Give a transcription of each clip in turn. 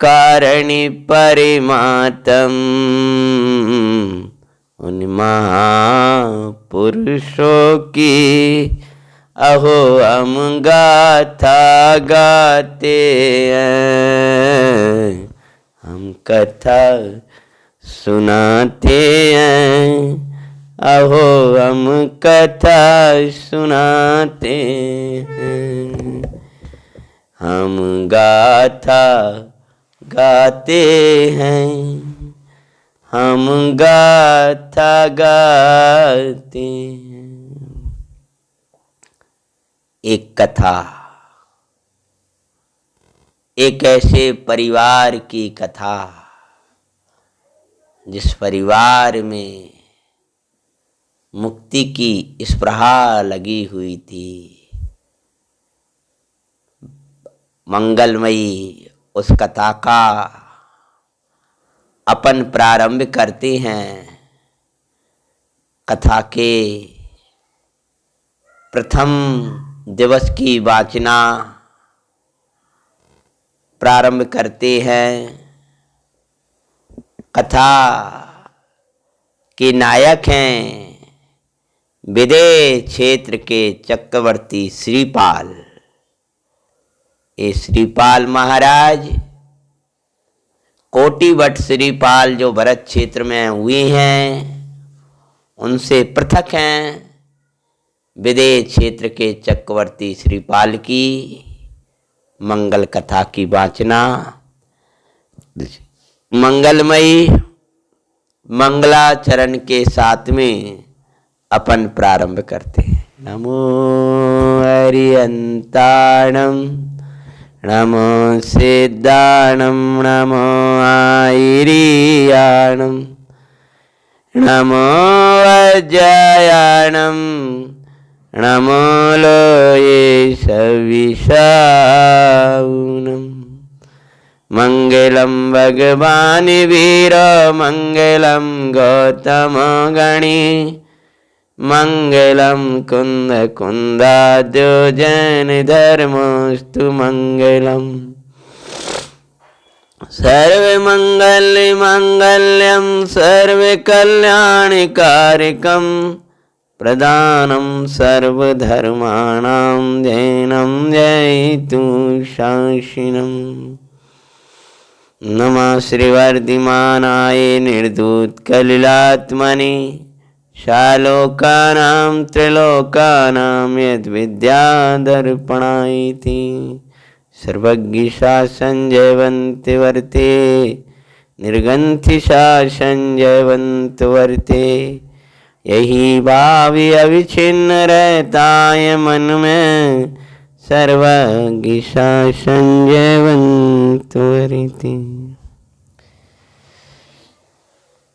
कारणी परिमातम उन महापुरुषों की अहो हम गाथा गाते हैं, हम कथा सुनाते हैं, अहो हम कथा सुनाते हैं, हम गाथा गाते हैं, हम गाथा गाते हैं। एक कथा, एक ऐसे परिवार की कथा जिस परिवार में मुक्ति की स्पृहा लगी हुई थी। मंगलमयी उस कथा का अपन प्रारंभ करते हैं। कथा के प्रथम दिवस की वाचना प्रारंभ करते हैं। कथा के नायक हैं विदेह क्षेत्र के चक्रवर्ती श्रीपाल। ये श्रीपाल महाराज कोटिवट श्रीपाल जो भरत क्षेत्र में हुए हैं उनसे पृथक हैं। विदेह क्षेत्र के चक्रवर्ती श्रीपाल की मंगल कथा की वाचना मंगलमयी मंगलाचरण के साथ में अपन प्रारंभ करते हैं। नमो हरियंताणम नमो सिद्धाणम नमो आयरियाणम नमो वज्रयाणम नमो लोये सविशाऊनम। मंगलम भगवान वीर मंगलम गौतम गणी मंगलम कुंद कुंदाद्यो जैन धर्मस्तु मंगलम। सर्व मंगल मंगल्यम सर्व कल्याणकारकम प्रदानम सर्वधर्माणां जैनम जयतु शासिनम। नमः श्रीवर्धिमानाय निर्धूत कलिलात्मने शालोकानां त्रिलोकानां यद्विद्यादर्पणायति सर्वज्ञ संजयवन्ति वर्ते निर्गंथि संजयवन्ति वर्ते। यही भाव अविच्छिन्न रहता है मन में सर्वज्ञ संजयवन्ति वर्ते।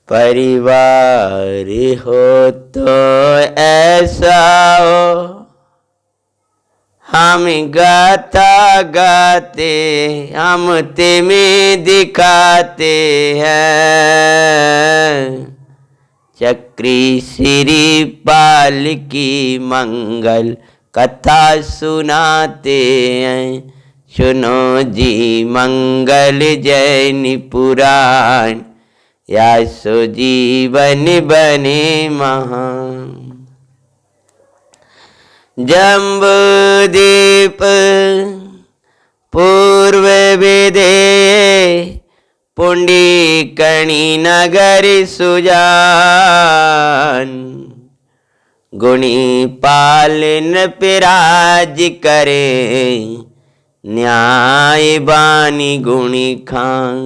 परिवार हो तो ऐसा हो हम गाथा गाते हम तुम्हें दिखाते हैं। चक्री श्रीपाल की मंगल कथा सुनाते हैं। सुनो जी मंगल जैन पुराण या सो जीवन बने महान। जम्बूद्वीप पूर्व विदेह पुंडीकणी नगर सुजान। गुणी पालन पिराज करे न्याय बानी गुणी खान।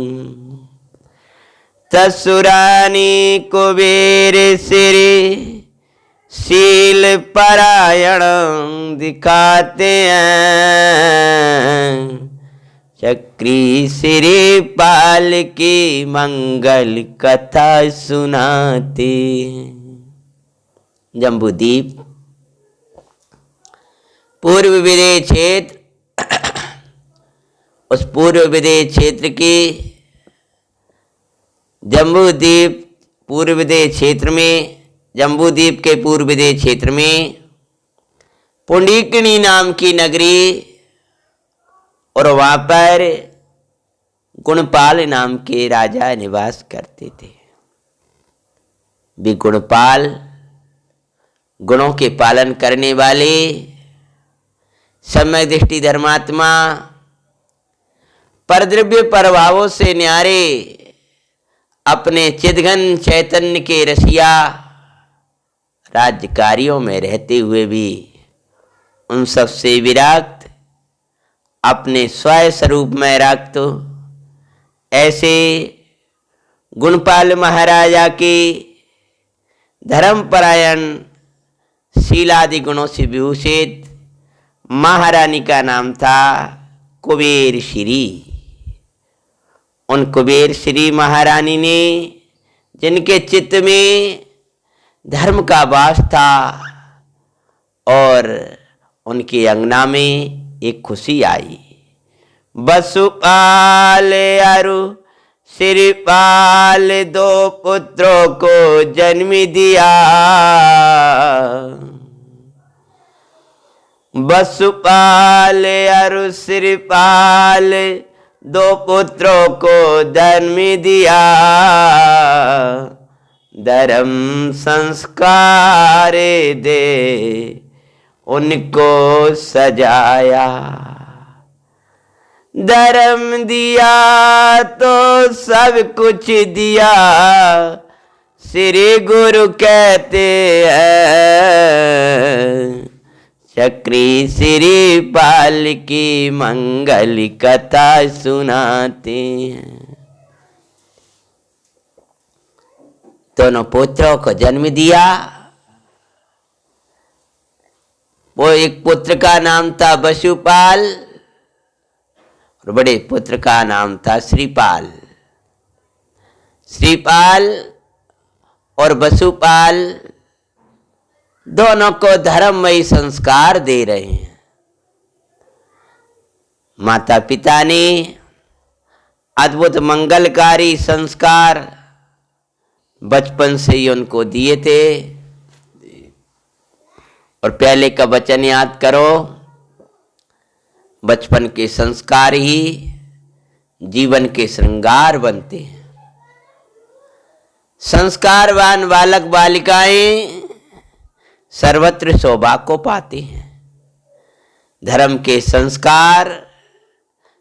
तसुरानी कुबेर श्री शील परायण दिखाते हैं। चक्री श्रीपाल की मंगल कथा सुनाते हैं। जम्बूद्वीप पूर्व विदेह क्षेत्र, उस पूर्व विदेह क्षेत्र की जम्बूद्वीप पूर्व विदेह क्षेत्र में जम्बूद्वीप के पूर्व विदेह क्षेत्र में पुंडीकणी नाम की नगरी और वहाँ पर गुणपाल नाम के राजा निवास करते थे। वे गुणपाल, गुणों के पालन करने वाले, सम्यक दृष्टि धर्मात्मा, परद्रव्य प्रभावों से न्यारे, अपने चिदघन चैतन्य के रसिया, राज्य कार्यों में रहते हुए भी उन सब से विरक्त, अपने स्वयं स्वरूप में रक्त, ऐसे गुणपाल महाराजा के धर्मपरायण, शीलादि गुणों से विभूषित महारानी का नाम था कुबेर श्री। उन कुबेर श्री महारानी ने, जिनके चित्त में धर्म का वास था और उनके अंगना में एक खुशी आई। वसुपाल अरु श्रीपाल दो पुत्रों को जन्म दिया। वसुपाल अरु श्रीपाल दो पुत्रों को जन्म दिया। धर्म संस्कार दे उनको सजाया। धर्म दिया तो सब कुछ दिया, श्री गुरु कहते हैं। चक्री श्रीपाल की मंगल कथा सुनाते हैं। दोनों पुत्रों को जन्म दिया। वो एक पुत्र का नाम था वसुपाल और बड़े पुत्र का नाम था श्रीपाल। श्रीपाल और वसुपाल दोनों को धर्ममयी संस्कार दे रहे हैं। माता पिता ने अद्भुत मंगलकारी संस्कार बचपन से ही उनको दिए थे। और पहले का वचन याद करो, बचपन के संस्कार ही जीवन के श्रृंगार बनते हैं। संस्कारवान बालक बालिकाएं सर्वत्र शोभा को पाते हैं। धर्म के संस्कार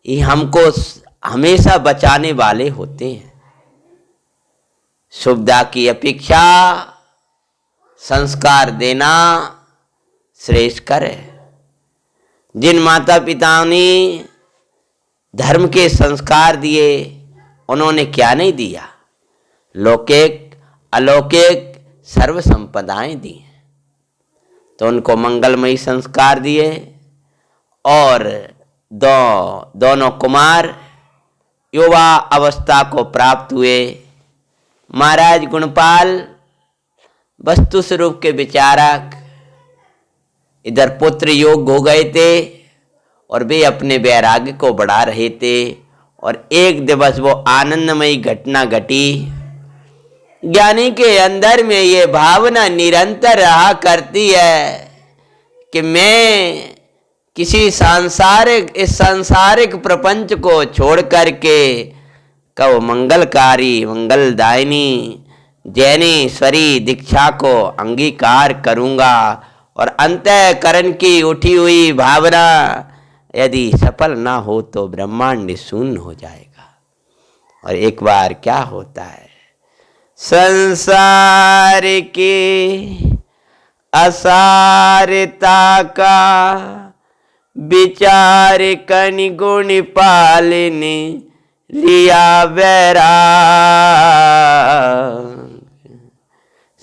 ही हमको हमेशा बचाने वाले होते हैं। सुविधा की अपेक्षा संस्कार देना श्रेष्ठकर है। जिन माता पिताओं ने धर्म के संस्कार दिए, उन्होंने क्या नहीं दिया? लौकिक अलौकिक सर्व संपदाएं दी। तो उनको मंगलमयी संस्कार दिए और दोनों कुमार युवा अवस्था को प्राप्त हुए। महाराज गुणपाल वस्तु स्वरूप के विचारक इधर पुत्र योग हो गए थे और वे अपने वैराग्य को बढ़ा रहे थे। और एक दिवस वो आनंदमयी घटना घटी। ज्ञानी के अंदर में ये भावना निरंतर रहा करती है कि मैं किसी इस सांसारिक प्रपंच को छोड़ करके कब मंगलकारी मंगलदायिनी जैनेश्वरी दीक्षा को अंगीकार करूंगा। और अंतःकरण की उठी हुई भावना यदि सफल ना हो तो ब्रह्मांड शून्य हो जाएगा। और एक बार क्या होता है, संसार की असारता का विचार कनि गुण पालने लिया वैराग।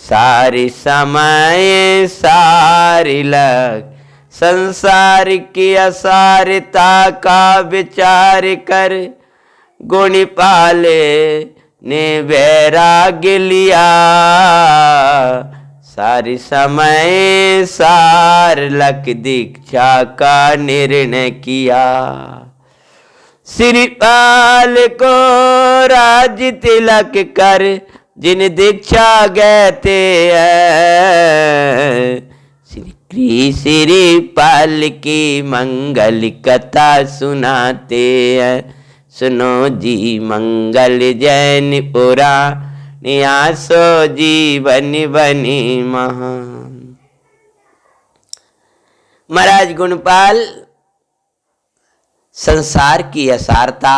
सारी समय सारी लग संसार की असारता का विचार कर गुण पाले ने वैराग्य लिया। सारी समय सार लक दीक्षा का निर्णय किया। श्रीपाल को राज तिलक कर जिन दीक्षा गए श्रीपाल की मंगल कथा सुनाते हैं। सुनो जी मंगल जैन पुराण आसो जीवन बनी महान। महाराज गुणपाल संसार की असारता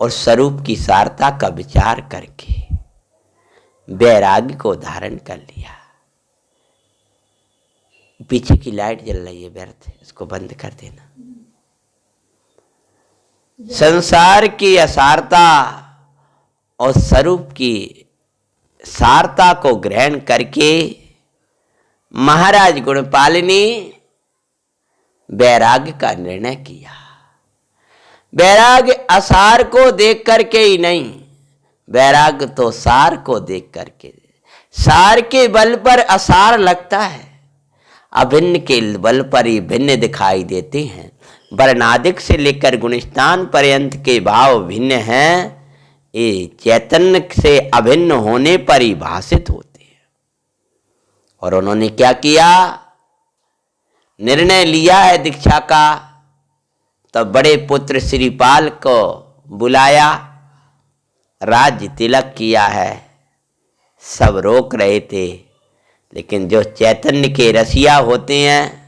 और स्वरूप की सारता का विचार करके वैराग्य को धारण कर लिया। पीछे की लाइट जल रही है व्यर्थ, इसको बंद कर देना। संसार की असारता और स्वरूप की सारता को ग्रहण करके महाराज गुणपाल ने वैराग्य का निर्णय किया। वैराग्य असार को देख करके ही नहीं, वैराग्य तो सार को देख करके। सार के बल पर असार लगता है, अभिन्न के बल पर ही भिन्न दिखाई देते हैं। वर्णादिक से लेकर गुणस्थान पर्यंत के भाव भिन्न हैं, ये चैतन्य से अभिन्न होने पर ही भाषित होते हैं। और उन्होंने क्या किया, निर्णय लिया है दीक्षा का। तब बड़े पुत्र श्रीपाल को बुलाया, राज्य तिलक किया है। सब रोक रहे थे, लेकिन जो चैतन्य के रसिया होते हैं,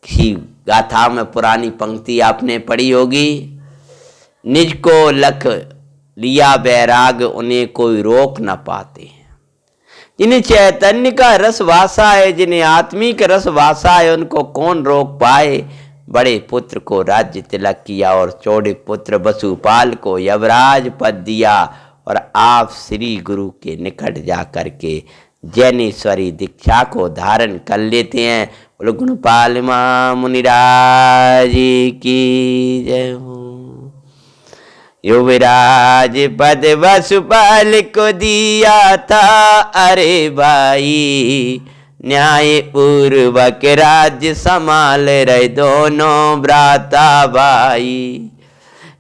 किसी गाथा में पुरानी पंक्ति आपने पढ़ी होगी, निज को लख लिया बैराग उन्हें कोई रोक न पाते हैं। जिन्हें चैतन्य का रस वासा है, जिन्हें आत्मिक रस वासा है, उनको कौन रोक पाए। बड़े पुत्र को राज्य तिलक किया और चौड़े पुत्र वसुपाल को यवराज पद दिया और आप श्री गुरु के निकट जा करके जैनेश्वरी दीक्षा को धारण कर लेते हैं। बोलो गुणपाल मां मुनिराज की जय हो। युवराज पद वसुपाल को दिया था, अरे भाई न्याय पूर्वक राज्य संभाल रहे दोनों भ्राता भाई।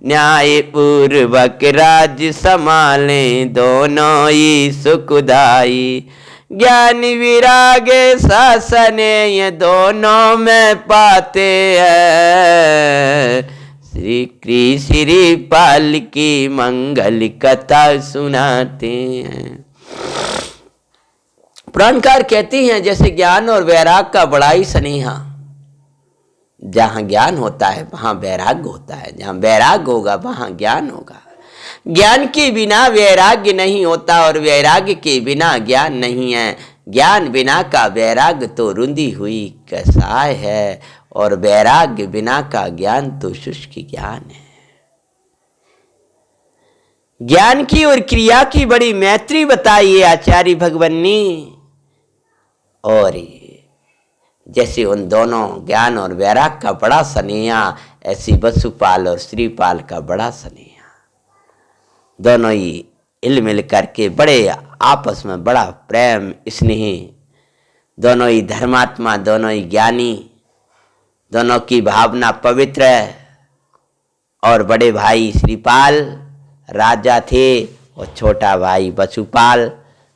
न्याय पूर्वक राज्य संभाले दोनों ही सुखदाई। ज्ञान विराग शासन ये दोनों में पाते हैं। श्री श्रीपाल की मंगल कथा सुनाते हैं। पुराणकार कहते हैं जैसे ज्ञान और वैराग का बड़ा ही स्नेहा। जहां ज्ञान होता है वहां वैराग्य होता है, जहां वैराग्य होगा वहां ज्ञान होगा। ज्ञान के बिना वैराग्य नहीं होता और वैराग्य के बिना ज्ञान नहीं है। ज्ञान बिना का वैराग्य तो रुंधी हुई कसाय है और वैराग्य बिना का ज्ञान तो शुष्क ज्ञान है। ज्ञान की और क्रिया की बड़ी मैत्री बताई है आचार्य भगवान ने। और जैसे उन दोनों ज्ञान और वैराग का बड़ा स्नेहा, ऐसी वसुपाल और श्रीपाल का बड़ा स्नेहा। दोनों ही हिल मिल करके बड़े आपस में बड़ा प्रेम स्नेह, दोनों ही धर्मात्मा, दोनों ही ज्ञानी, दोनों की भावना पवित्र है। और बड़े भाई श्रीपाल राजा थे और छोटा भाई वसुपाल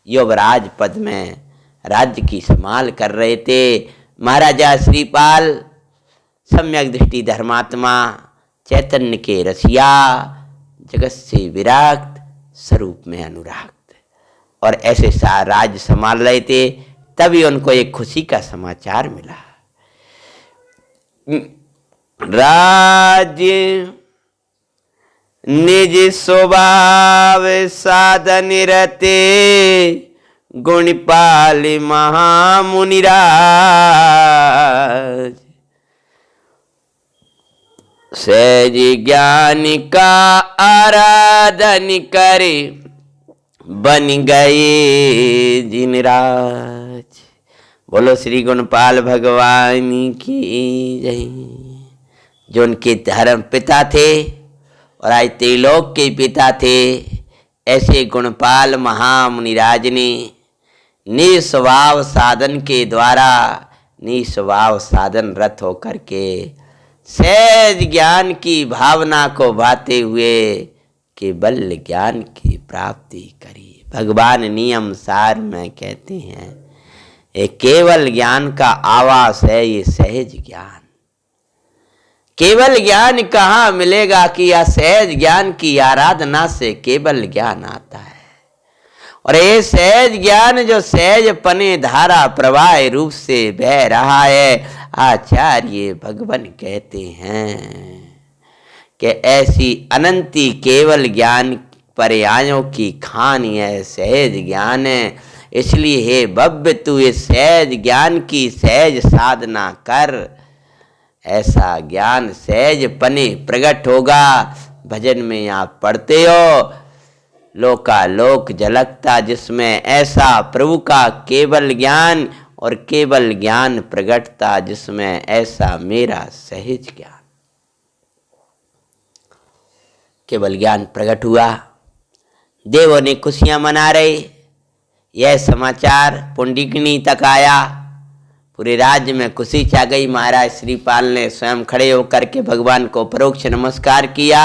युवराज पद में राज्य की संभाल कर रहे थे। महाराजा श्रीपाल सम्यक दृष्टि धर्मात्मा, चैतन्य के रसिया, जगत से विरक्त, स्वरूप में अनुराक्त, और ऐसे राज्य संभाल रहे थे। तभी उनको एक खुशी का समाचार मिला। राज्य निज स्वभाव साधन रते, गुणपाल महामुनिराज। सहज ज्ञान का आराधन करे, बन गए जिन राज। बोलो श्री गुणपाल भगवान की जय। जो उनके धर्म पिता थे और आज त्रिलोक के पिता थे, ऐसे गुणपाल महामुनिराज ने निस्वभाव साधन के द्वारा, निस्वभाव साधन रत होकर के सहज ज्ञान की भावना को भाते हुए केवल ज्ञान की प्राप्ति करी। भगवान नियम सार में कहते हैं ये केवल ज्ञान का आवास है, ये सहज ज्ञान। केवल ज्ञान कहाँ मिलेगा कि असहज ज्ञान की आराधना से केवल ज्ञान आता है। और ये सहज ज्ञान जो सहज पने धारा प्रवाह रूप से बह रहा है, आचार्य भगवान कहते हैं कि ऐसी अनंती केवल ज्ञान पर्यायों की खान यह सहज ज्ञान है। इसलिए हे भव्य तू ये सहज ज्ञान की सहज साधना कर, ऐसा ज्ञान सहज पने प्रकट होगा। भजन में आप पढ़ते हो, लोकालोक झलकता जिसमें ऐसा प्रभु का केवल ज्ञान, और केवल ज्ञान प्रकटता जिसमें ऐसा मेरा सहज ज्ञान। केवल ज्ञान प्रकट हुआ, देवों ने खुशियां मना रहे। यह समाचार पुंडीकनी तक आया, पूरे राज्य में खुशी छा गई। महाराज श्रीपाल ने स्वयं खड़े होकर के भगवान को परोक्ष नमस्कार किया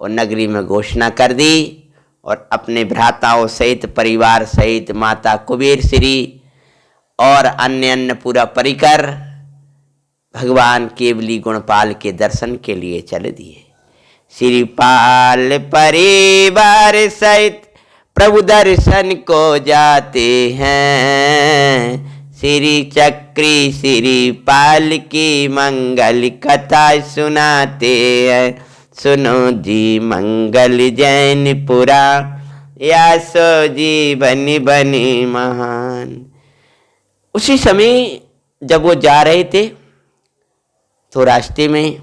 और नगरी में घोषणा कर दी, और अपने भ्राताओं सहित परिवार सहित माता कुबेर श्री और अन्य पूरा परिकर भगवान केवली गुणपाल के दर्शन के लिए चल दिए। श्रीपाल परिवार सहित प्रभु दर्शन को जाते हैं। श्री चक्री श्रीपाल की मंगल कथा सुनाते हैं। सुनो जी मंगल जैनपुरा, यासो जी बनी बनी महान। उसी समय जब वो जा रहे थे तो रास्ते में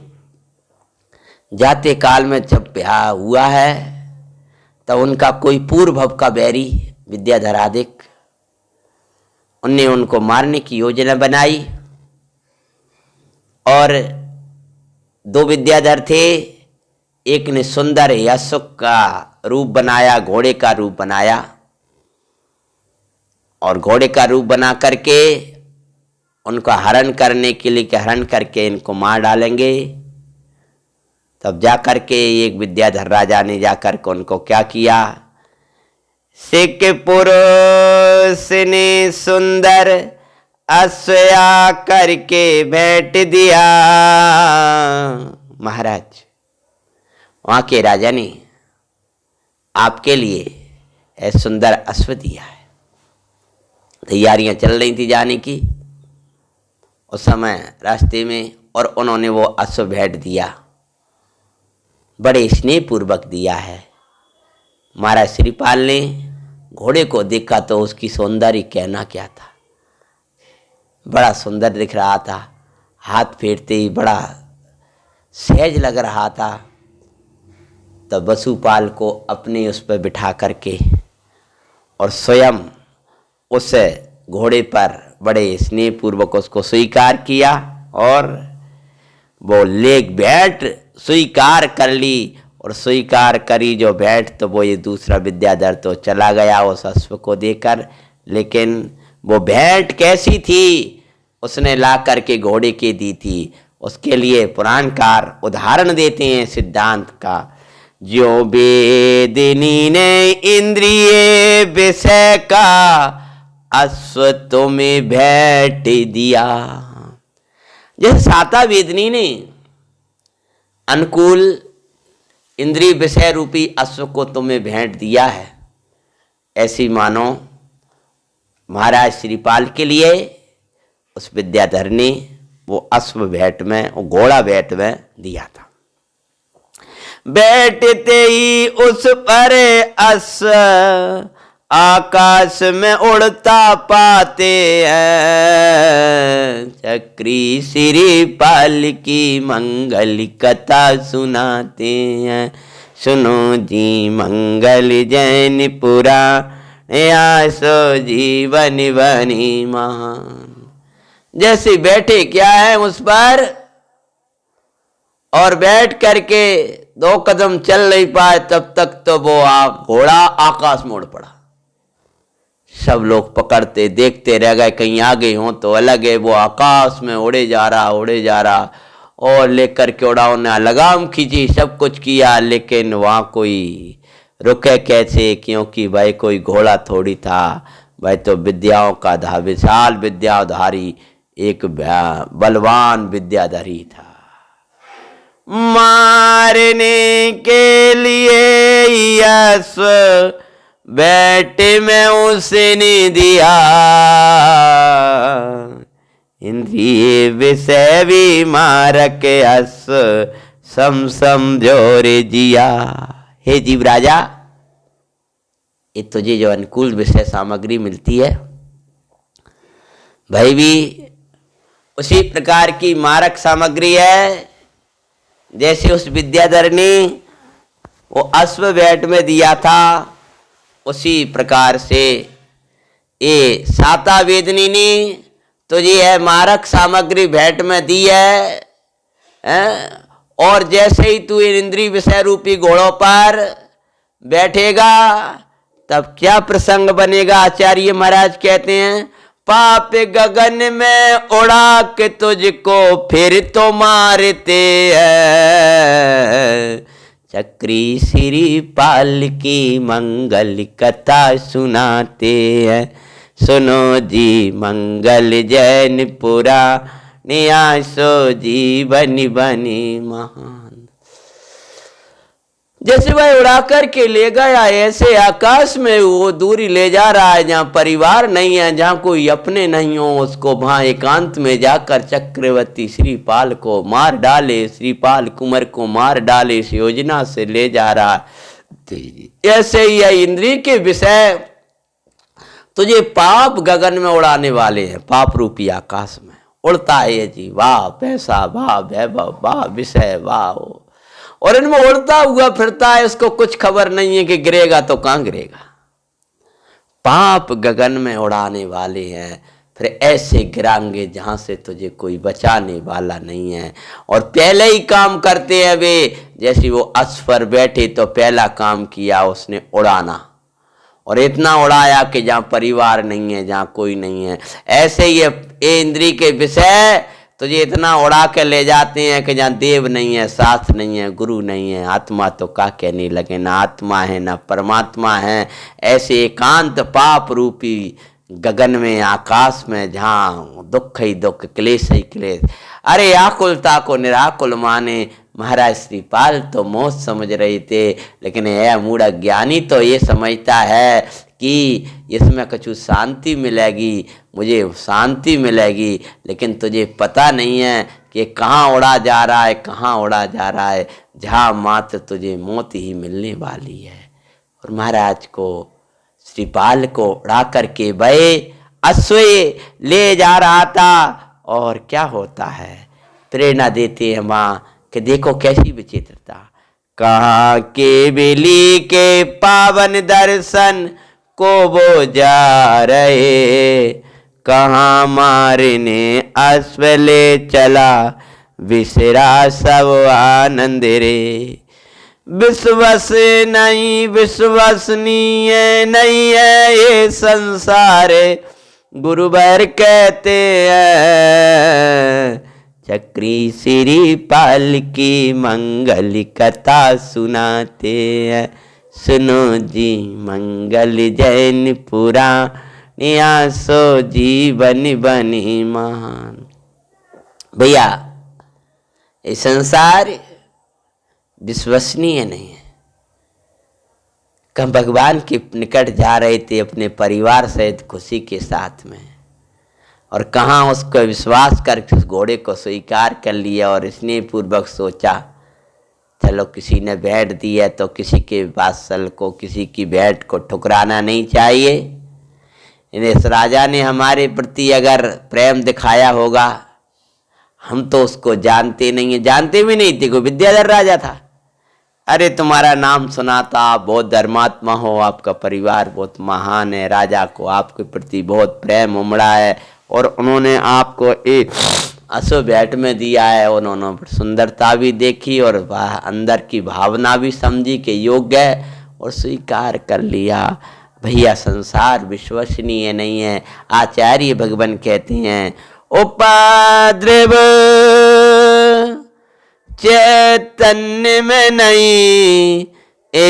जाते काल में जब ब्याह हुआ है तो उनका कोई पूर्व भव का बैरी विद्याधराधिक, उनने उनको मारने की योजना बनाई। और दो विद्याधर थे, एक ने सुंदर यशुक का रूप बनाया, घोड़े का रूप बनाया, और घोड़े का रूप बना करके उनका हरण करने के लिए, हरण करके इनको मार डालेंगे। तब जाकर के एक विद्याधर राजा ने जाकर के उनको क्या किया, सिख पुरुष ने सुंदर अश्वया करके भेंट दिया। महाराज वहां के राजा ने आपके लिए ऐसा सुंदर अश्व दिया है। तैयारियां चल रही थी जाने की उस समय रास्ते में, और उन्होंने वो अश्व भेंट दिया, बड़े स्नेह पूर्वक दिया है। महाराज श्रीपाल ने घोड़े को देखा तो उसकी सौंदर्य कहना क्या था, बड़ा सुंदर दिख रहा था। हाथ फेरते ही बड़ा सहज लग रहा था। तब वसुपाल को अपने उस पर बिठा करके और स्वयं उस घोड़े पर बड़े स्नेह पूर्वक उसको स्वीकार किया, और वो लेक भेंट स्वीकार कर ली। और स्वीकार करी जो भेंट, तो वो ये दूसरा विद्याधर तो चला गया उस अश्व को देकर। लेकिन वो भेंट कैसी थी, उसने ला करके घोड़े के दी थी। उसके लिए पुराणकार उदाहरण देते हैं सिद्धांत का, जो वेदिनी ने इंद्रिय विषय का अश्व तुम्हें भेंट दिया। जैसे साता वेदिनी ने अनुकूल इंद्रिय विषय रूपी अश्व को तुम्हें भेंट दिया है, ऐसी मानो महाराज श्रीपाल के लिए उस विद्याधर ने वो अश्व भेंट में, वो घोड़ा भेंट में दिया था। बैठते ही उस पर अश्व आकाश में उड़ता पाते हैं। चक्री श्रीपाल की मंगल कथा सुनाते हैं। सुनो जी मंगल जैनपुरा, यासो जीवन बनी महान। जैसे बैठे क्या है उस पर, और बैठ करके 2 कदम चल नहीं पाए तब तक तो वो घोड़ा आकाश में उड़ पड़ा। सब लोग पकड़ते देखते रह गए, कहीं आगे हो तो अलग है, वो आकाश में उड़े जा रहा और लेकर के उड़ाओ ने लगाम खींची, सब कुछ किया, लेकिन वहाँ कोई रुके कैसे, क्योंकि भाई कोई घोड़ा थोड़ी था, भाई तो विद्याओं का विशाल विद्याधारी एक बलवान विद्याधरी था। मारने के लिए अश्व बैठे में उसने दिया, इंद्रिय विषय भी मारक अश्व सम समझोरे जिया। हे जीव राजा, ये तुझे जो अनुकूल विषय सामग्री मिलती है भाई भी उसी प्रकार की मारक सामग्री है जैसे उस विद्याधर ने वो अश्व भेंट में दिया था, उसी प्रकार से ये साता वेदनी ने तुझे यह मारक सामग्री भेंट में दी है, और जैसे ही तू इन इंद्रिय विषय रूपी घोड़ों पर बैठेगा तब क्या प्रसंग बनेगा। आचार्य महाराज कहते हैं, पाप गगन में उड़ा के तुझको फिर तो मारते हैं, चक्री श्री पाल की मंगल कथा सुनाते हैं, सुनो जी मंगल जैनपुरा नियासो जीवन बनी महान। जैसे वह उड़ा करके ले गया, ऐसे आकाश में वो दूरी ले जा रहा है जहाँ परिवार नहीं है, जहाँ कोई अपने नहीं हो, उसको वहां एकांत में जाकर चक्रवर्ती श्रीपाल को मार डाले, श्रीपाल कुंवर को मार डाले, इस योजना से ले जा रहा है। ऐसे ही है इंद्रिय के विषय तुझे पाप गगन में उड़ाने वाले हैं, पाप रूपी आकाश में उड़ता है ये जी, वाह पैसा, वाह वैभव, वाह विषय, वाह, और इनमें उड़ता हुआ फिरता है, इसको कुछ खबर नहीं है कि गिरेगा तो कहां गिरेगा। पाप गगन में उड़ाने वाले हैं, फिर ऐसे गिराएंगे जहां से तुझे कोई बचाने वाला नहीं है। और पहले ही काम करते हैं वे, जैसे वो अश्व पर बैठे तो पहला काम किया उसने उड़ाना, और इतना उड़ाया कि जहाँ परिवार नहीं है, जहाँ कोई नहीं है। ऐसे ही ये इंद्रिय के विषय तुझे इतना उड़ा के ले जाते हैं कि जहाँ देव नहीं है, शास्त्र नहीं है, गुरु नहीं है, आत्मा तो का कहने लगे, ना आत्मा है ना परमात्मा है। ऐसे एकांत पाप रूपी गगन में, आकाश में, जहाँ दुख ही दुख, क्लेश ही क्लेश। अरे आकुलता को निराकुल माने महाराज श्रीपाल तो मौत समझ रहे थे, लेकिन यह मूढ़ ज्ञानी तो ये समझता है कि इसमें कुछ शांति मिलेगी, मुझे शांति मिलेगी, लेकिन तुझे पता नहीं है कि कहाँ उड़ा जा रहा है, कहाँ उड़ा जा रहा है, जहाँ मात्र तुझे मौत ही मिलने वाली है। और महाराज को, श्रीपाल को उड़ा करके भय अश्व ले जा रहा था, और क्या होता है, प्रेरणा देते हैं माँ कि देखो कैसी विचित्रता। कहाँ के बेली के पावन दर्शन को वो जा रहे, कहाँ मारने अश्व ले चला विसरा सब आनंद रे। विश्वास नहीं, विश्वसनीय नहीं है ये संसार, गुरुवर कहते हैं, चक्री श्रीपाल की मंगल कथा सुनाते हैं, सुनो जी मंगल जैनपुरा नियासो जीवन बनी महान। भैया ये संसार विश्वसनीय नहीं है। हम भगवान के निकट जा रहे थे अपने परिवार सहित खुशी के साथ में, और कहाँ उसको विश्वास करके उस घोड़े को स्वीकार कर लिया, और स्नेह पूर्वक सोचा चलो किसी ने भेंट दी है तो किसी के वात्सल को, किसी की भेंट को ठुकराना नहीं चाहिए। इस राजा ने हमारे प्रति अगर प्रेम दिखाया होगा, हम तो उसको जानते नहीं है, जानते भी नहीं थे, कोई विद्याधर राजा था। अरे तुम्हारा नाम सुना था, आप बहुत धर्मात्मा हो, आपका परिवार बहुत महान है, राजा को आपके प्रति बहुत प्रेम उमड़ा है, और उन्होंने आपको एक अश्व भेंट में दिया है। उन्होंने सुंदरता भी देखी और अंदर की भावना भी समझी कि योग्य है, और स्वीकार कर लिया। भैया संसार विश्वसनीय नहीं है। आचार्य भगवान कहते हैं, उपद्रव चैतन्य में नहीं,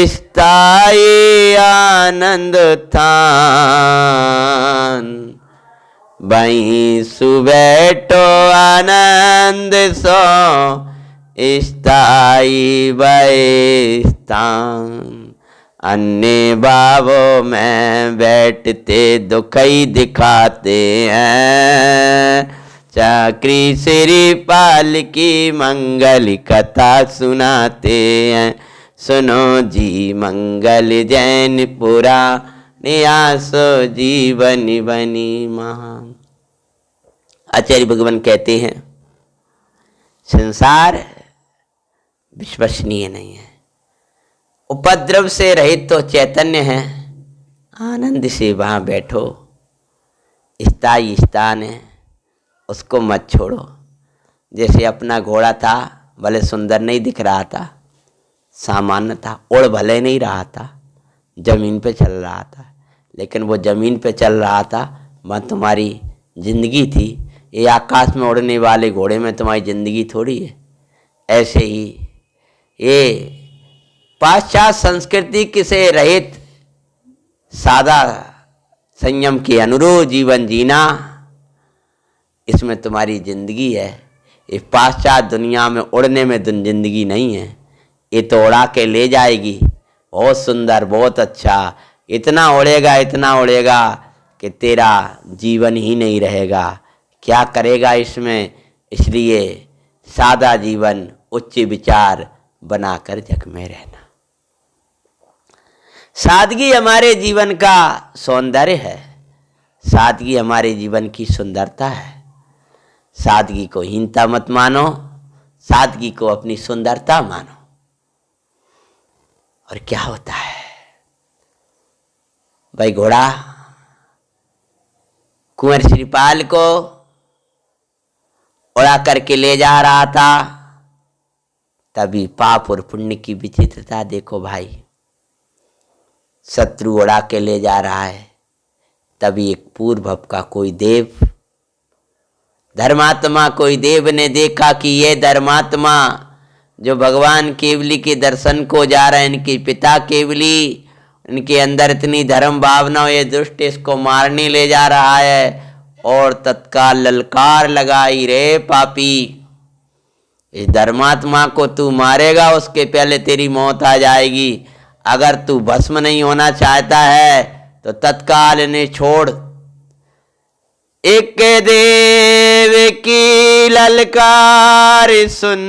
स्थायी आनंद थान, वहीं सुबैठो आनंद सो स्थाई स्थान, अन्य भावों में बैठते दुखई दिखाते हैं। चक्री श्रीपाल की मंगल कथा सुनाते हैं। सुनो जी मंगल जैन पुरा, नियासो जीवन बनी महान। आचार्य भगवान कहते हैं संसार विश्वसनीय नहीं है। उपद्रव से रहित तो चैतन्य है, आनंद से वहाँ बैठो। स्थायी स्थान है, उसको मत छोड़ो। जैसे अपना घोड़ा था, भले सुंदर नहीं दिख रहा था, सामान्य था, उड़ भले नहीं रहा था, जमीन पे चल रहा था, लेकिन वो जमीन पे चल रहा था, वहाँ तुम्हारी जिंदगी थी। ये आकाश में उड़ने वाले घोड़े में तुम्हारी जिंदगी थोड़ी है। ऐसे ही ये पाश्चात्य संस्कृति से रहित सादा संयम के अनुरूप जीवन जीना, इसमें तुम्हारी जिंदगी है। ये पाश्चात्य दुनिया में उड़ने में जिंदगी नहीं है। ये तो उड़ा के ले जाएगी, बहुत सुंदर, बहुत अच्छा, इतना उड़ेगा कि तेरा जीवन ही नहीं रहेगा। क्या करेगा इसमें? इसलिए सादा जीवन, उच्च विचार बनाकर जग में रहना। सादगी हमारे जीवन का सौंदर्य है, सादगी हमारे जीवन की सुंदरता है। सादगी को हीनता मत मानो, सादगी को अपनी सुंदरता मानो। और क्या होता है भाई, घोड़ा कुंवर श्रीपाल को उड़ा करके ले जा रहा था, तभी पाप और पुण्य की विचित्रता देखो भाई। शत्रु उड़ा के ले जा रहा है, तभी एक पूर्व का कोई देव, धर्मात्मा कोई देव ने देखा कि ये धर्मात्मा जो भगवान केवली के दर्शन को जा रहे हैं, इनके पिता केवली, इनके अंदर इतनी धर्म भावना, ये दुष्ट इसको मारने ले जा रहा है। और तत्काल ललकार लगाई, रे पापी, इस धर्मात्मा को तू मारेगा, उसके पहले तेरी मौत आ जाएगी। अगर तू भस्म नहीं होना चाहता है तो तत्काल इन्हें छोड़। एक देव की ललकार सुन,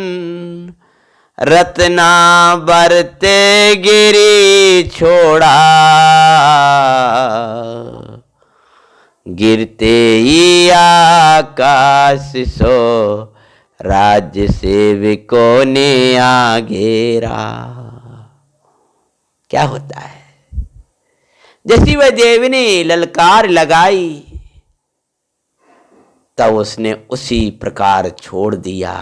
रत्ना बरते गिरी छोड़ा, गिरते ही आकाश सो, राज्य सेवकों ने आ घेरा। क्या होता है? जैसी वह देव ने ललकार लगाई, तब उसने उसी प्रकार छोड़ दिया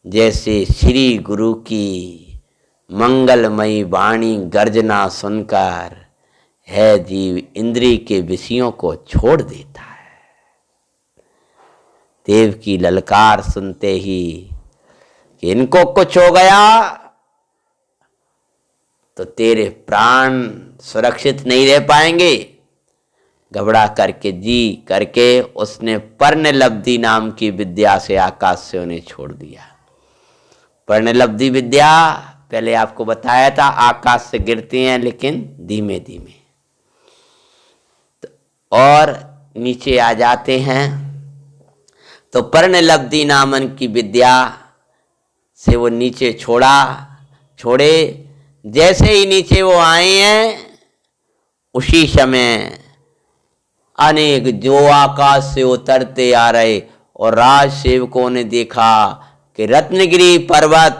जैसे श्री गुरु की मंगलमयी वाणी गर्जना सुनकर है जीव इंद्रिय के विषयों को छोड़ देता है। देव की ललकार सुनते ही कि इनको कुछ हो गया तो तेरे प्राण सुरक्षित नहीं रह पाएंगे, घबरा करके जी करके उसने पर्णलब्धि नाम की विद्या से आकाश से उन्हें छोड़ दिया। पर्णलब्धि विद्या पहले आपको बताया था, आकाश से गिरती हैं लेकिन धीमे धीमे, और नीचे आ जाते हैं। तो पर्णलब्धि नामन की विद्या से वो नीचे छोड़े। जैसे ही नीचे वो आए हैं, उसी समय अनेक जो आकाश से उतरते आ रहे, और राज सेवकों ने देखा कि रत्नगिरी पर्वत,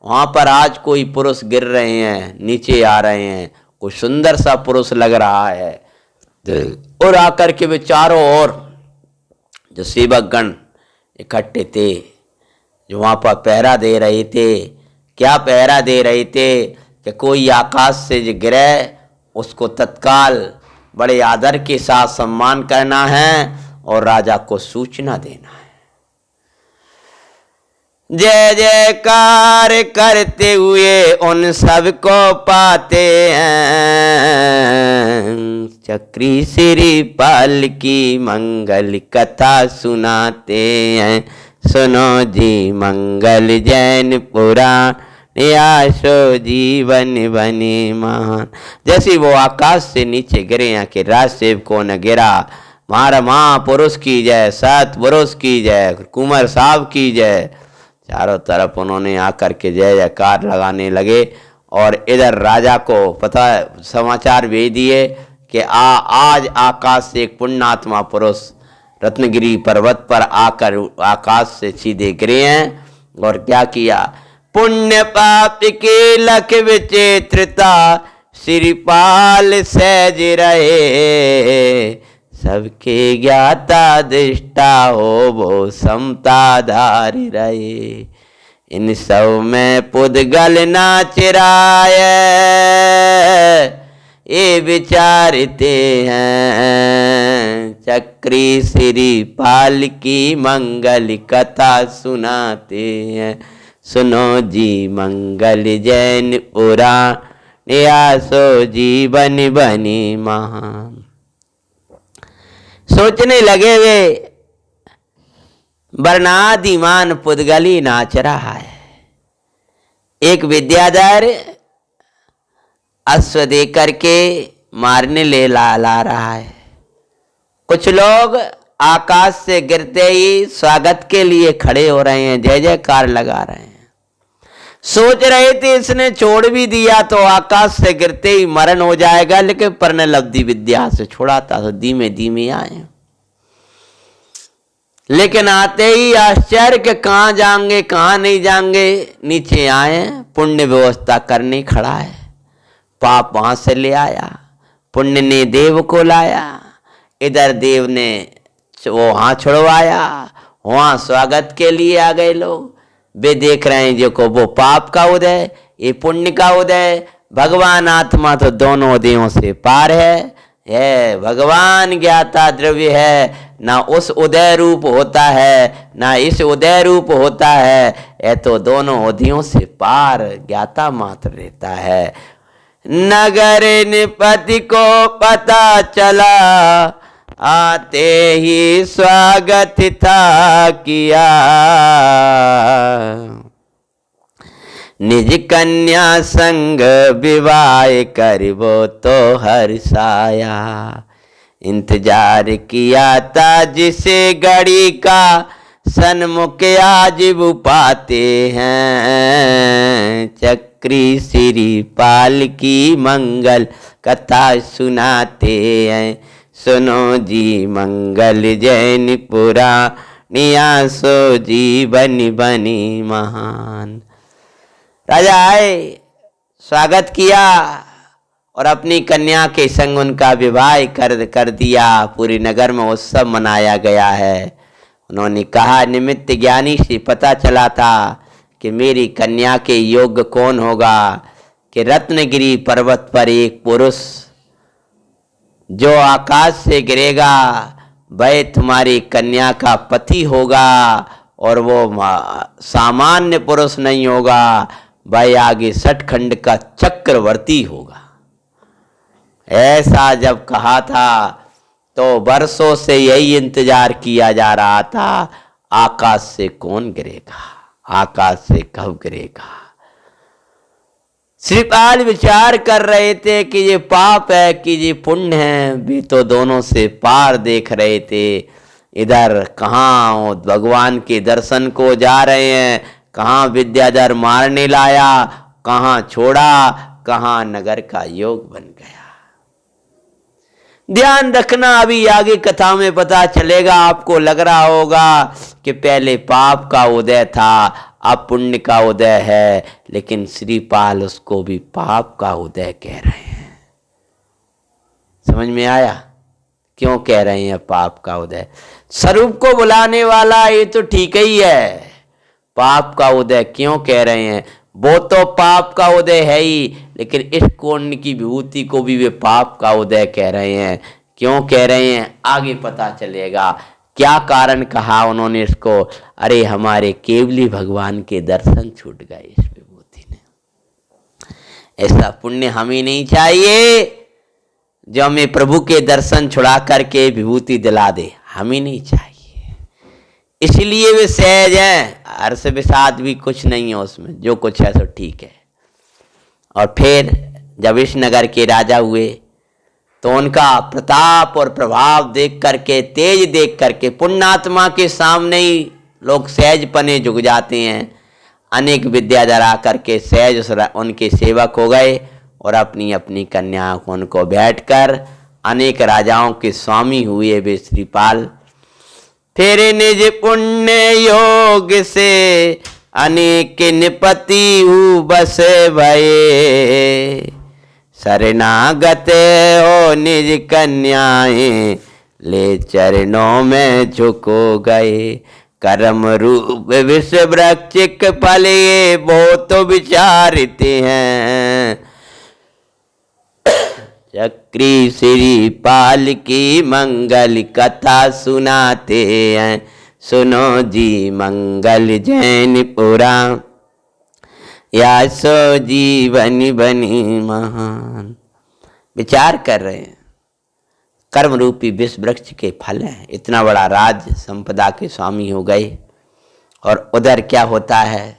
वहां पर आज कोई पुरुष गिर रहे हैं, नीचे आ रहे हैं, कोई सुंदर सा पुरुष लग रहा है। और आकर के वे चारों ओर जो सेवकगण इकट्ठे थे, जो वहां पर पहरा दे रहे थे, क्या पहरा दे रहे थे कि कोई आकाश से जो गिरे उसको तत्काल बड़े आदर के साथ सम्मान करना है और राजा को सूचना देना है। जय जयकार करते हुए उन सबको पाते हैं, चक्री श्रीपाल की मंगल कथा सुनाते हैं। सुनो जी मंगल जैन पुराण, आसो जीवन बने महान। जैसे वो आकाश से नीचे गिरे हैं कि राजसेव को न गिरा, मारा महापुरुष की जय, सतपुरुष की जय, कुंवर साहब की जय। चारों तरफ उन्होंने आकर के जय जयकार लगाने लगे। और इधर राजा को पता समाचार भेज दिए कि आज आकाश से एक पुण्यात्मा पुरुष रत्नगिरी पर्वत पर आकर आकाश से सीधे गिरे हैं। और क्या किया, पुण्य पाप के लख विचित्रता, श्रीपाल सहज रहे, सबके ज्ञाता दृष्टा हो वो समता धारी रहे। इन सब में पुद्गल नाचराय, ये विचारते हैं, चक्री श्रीपाल की मंगल कथा सुनाते हैं। सुनो जी मंगल जैन पुराण, आसो जीवन बनी महान। सोचने लगे वे, वर्णादिमान पुद्गली नाच रहा है। एक विद्याधर अश्व दे करके मारने ला रहा है। कुछ लोग आकाश से गिरते ही स्वागत के लिए खड़े हो रहे हैं, जय जयकार लगा रहे हैं। सोच रहे थे इसने छोड़ भी दिया तो आकाश से गिरते ही मरण हो जाएगा, लेकिन पर्ण लब्धि विद्या से छोड़ा था तो धीमे धीमे आए। लेकिन आते ही आश्चर्य के कहाँ जाएंगे कहाँ नहीं जाएंगे। नीचे आए, पुण्य व्यवस्था करने खड़ा है। पाप वहां से ले आया, पुण्य ने देव को लाया, इधर देव ने वो वहां छुड़वाया, वहां स्वागत के लिए आ गए लोग। वे देख रहे हैं जो को वो पाप का उदय, ये पुण्य का उदय। भगवान आत्मा तो दोनों उदयों से पार है भगवान ज्ञाता द्रव्य है, ना उस उदय रूप होता है ना इस उदय रूप होता है। ये तो दोनों उदयों से पार ज्ञाता मात्र रहता है। नगर निपति को पता चला, आते ही स्वागत था किया, निज कन्या संग विवाह कर वो तो हर्षाया। इंतजार किया था जिसे घड़ी का, सन्मुख आज वो पाते हैं। चक्री श्रीपाल की मंगल कथा सुनाते हैं। सुनो जी मंगल जैन पुराण, आसो जीवन बनी महान। राजा आए, स्वागत किया और अपनी कन्या के संग उनका विवाह कर दिया। पूरी नगर में उत्सव मनाया गया है। उन्होंने कहा, निमित्त ज्ञानी से पता चला था कि मेरी कन्या के योग्य कौन होगा, कि रत्नगिरी पर्वत पर एक पुरुष जो आकाश से गिरेगा वह तुम्हारी कन्या का पति होगा, और वो सामान्य पुरुष नहीं होगा, वह आगे सठखंड का चक्रवर्ती होगा। ऐसा जब कहा था तो वर्षों से यही इंतजार किया जा रहा था, आकाश से कौन गिरेगा, आकाश से कब गिरेगा। श्रीपाल विचार कर रहे थे कि ये पाप है कि ये पुण्य है, भी तो दोनों से पार देख रहे थे। इधर कहाँ भगवान के दर्शन को जा रहे हैं, कहाँ विद्याधर मारने लाया, कहाँ छोड़ा, कहाँ नगर का योग बन गया। ध्यान रखना, अभी आगे कथा में पता चलेगा। आपको लग रहा होगा कि पहले पाप का उदय था, अब पुण्य का उदय है, लेकिन श्रीपाल उसको भी पाप का उदय कह रहे हैं। समझ में आया क्यों कह रहे हैं पाप का उदय? स्वरूप को बुलाने वाला ये तो ठीक ही है, पाप का उदय क्यों कह रहे हैं? वो तो पाप का उदय है ही, लेकिन इस पुण्य की विभूति को भी वे पाप का उदय कह रहे हैं। क्यों कह रहे हैं आगे पता चलेगा। क्या कारण कहा उन्होंने इसको? अरे हमारे केवली भगवान के दर्शन छूट गए इस विभूति ने। ऐसा पुण्य हमें नहीं चाहिए जो हमें प्रभु के दर्शन छुड़ा करके विभूति दिला दे, हमें नहीं चाहिए। इसलिए वे सहज हैं, हर्ष विषाद भी कुछ नहीं है उसमें, जो कुछ है सो ठीक है। और फिर जब इस नगर के राजा हुए तो उनका प्रताप और प्रभाव देख करके, तेज देख करके पुण्यात्मा के सामने ही लोग सहज पने झुक जाते हैं। अनेक विद्या धरा करके सहज उनके सेवक हो गए और अपनी अपनी कन्या उनको बैठकर अनेक राजाओं के स्वामी हुए वे श्रीपाल। फिर निज पुण्य योग से अनेक निपति हु बस भये, शरणागत हो निज कन्याएं ले चरणों में झुको गए। कर्म रूप विश्व वृक्षिक फल ये बहुत विचारते हैं, चक्री श्री पाल की मंगल कथा सुनाते हैं। सुनो जी मंगल जैन पुराण, या सो जीवन बनी महान। विचार कर रहे हैं, कर्म रूपी विश्व वृक्ष के फल हैं। इतना बड़ा राज संपदा के स्वामी हो गए और उधर क्या होता है,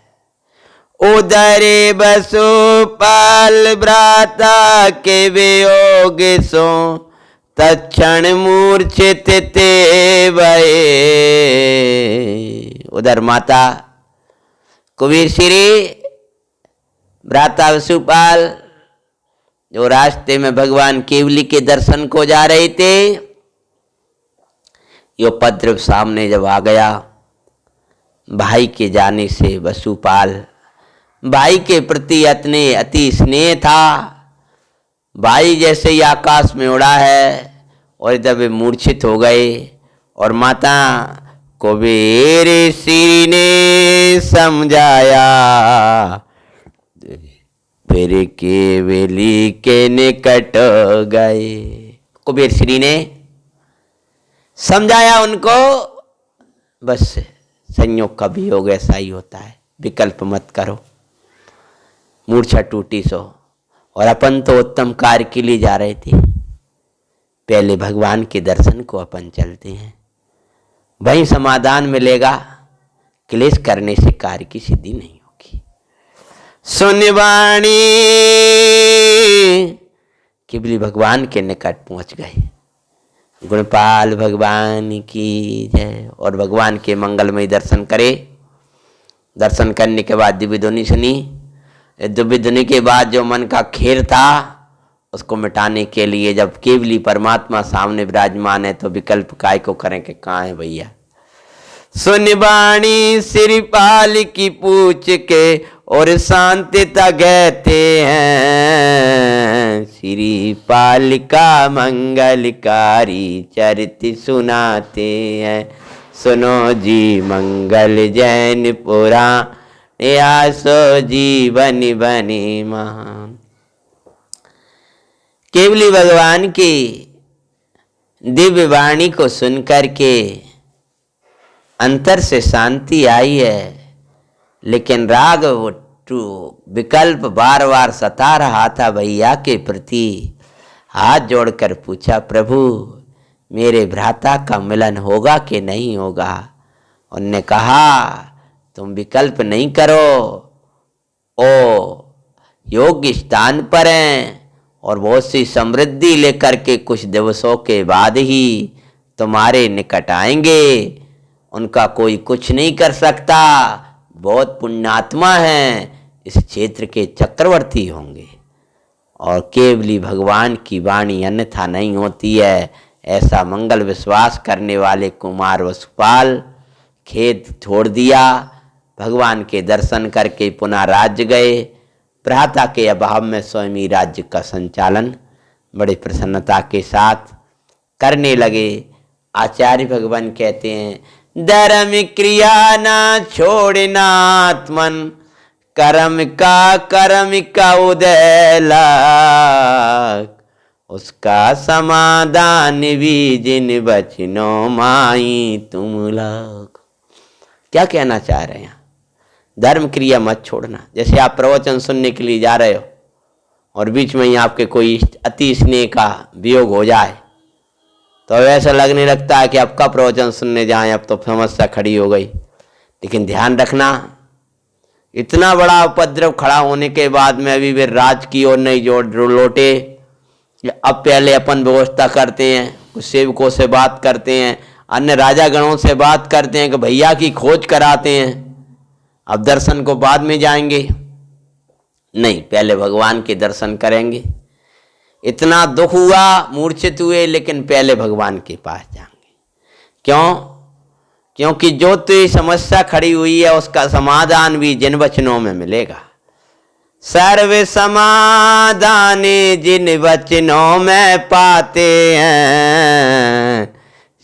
उधर वसुपाल भ्राता के वियोग सो तत्क्षण मूर्छित ते भये। उधर माता कुबेर श्री भ्राता वसुपाल जो रास्ते में भगवान केवली के दर्शन को जा रहे थे, ये उपद्रव सामने जब आ गया, भाई के जाने से वसुपाल, भाई के प्रति अति स्नेह था। भाई जैसे ही आकाश में उड़ा है और जब वे मूर्छित हो गए और माता कुबेर श्री ने समझाया, फिर केवली के निकट गए। कुबेर श्री ने समझाया उनको, बस संयोग का वियोग ऐसा ही होता है, विकल्प मत करो, मूर्छा टूटी सो। और अपन तो उत्तम कार्य के लिए जा रहे थे, पहले भगवान के दर्शन को अपन चलते हैं, वहीं समाधान मिलेगा, क्लेश करने से कार्य की सिद्धि नहीं होगी। सुन वाणी, केवली भगवान के निकट पहुंच गए। गुणपाल भगवान की जय। और भगवान के मंगलमय दर्शन करे। दर्शन करने के बाद दिव्य ध्वनि सुनी। दिव्य ध्वनि के बाद जो मन का खेर था उसको मिटाने के लिए जब केवली परमात्मा सामने विराजमान है तो विकल्प काय को करें कि कहाँ है भैया। सुन वाणी श्रीपाल की पूछ के और शांतिता कहते हैं, श्रीपाल का मंगलकारी चरित सुनाते हैं। सुनो जी मंगल जैन पुराण, सो जीवन बनी महान। केवली भगवान की दिव्य वाणी को सुनकर के अंतर से शांति आई है, लेकिन राग विकल्प बार बार सता रहा था भैया के प्रति। हाथ जोड़कर पूछा, प्रभु मेरे भ्राता का मिलन होगा कि नहीं होगा। उनने कहा, तुम विकल्प नहीं करो, ओ योग्य स्थान पर हैं और बहुत सी समृद्धि लेकर के कुछ दिवसों के बाद ही तुम्हारे निकट आएंगे। उनका कोई कुछ नहीं कर सकता, बहुत पुण्यात्मा हैं, इस क्षेत्र के चक्रवर्ती होंगे। और केवली भगवान की वाणी अन्यथा नहीं होती है, ऐसा मंगल विश्वास करने वाले कुमार वसुपाल खेत छोड़ दिया, भगवान के दर्शन करके पुनः राज्य गए। भ्राता के अभाव में स्वयं राज्य का संचालन बड़े प्रसन्नता के साथ करने लगे। आचार्य भगवान कहते हैं, धर्म क्रिया ना छोड़ना आत्मन, कर्म का उदय लाख, उसका समाधान भी जिन बचनों माई तुम लाख। क्या कहना चाह रहे हैं? धर्म क्रिया मत छोड़ना। जैसे आप प्रवचन सुनने के लिए जा रहे हो और बीच में ही आपके कोई अति स्नेह का वियोग हो जाए तो ऐसा लगने लगता है कि अब का प्रवचन सुनने जाएं, अब तो समस्या खड़ी हो गई। लेकिन ध्यान रखना, इतना बड़ा उपद्रव खड़ा होने के बाद में अभी वे राज की ओर नहीं लौटे। अब पहले अपन व्यवस्था करते हैं, कुछ सेवकों से बात करते हैं, अन्य राजा गणों से बात करते हैं कि भैया की खोज कराते हैं, अब दर्शन को बाद में जाएंगे। नहीं, पहले भगवान के दर्शन करेंगे। इतना दुख हुआ, मूर्छित हुए, लेकिन पहले भगवान के पास जाएंगे। क्यों? क्योंकि जो तो समस्या खड़ी हुई है उसका समाधान भी जिन वचनों में मिलेगा। सर्व समाधान जिन वचनों में पाते हैं,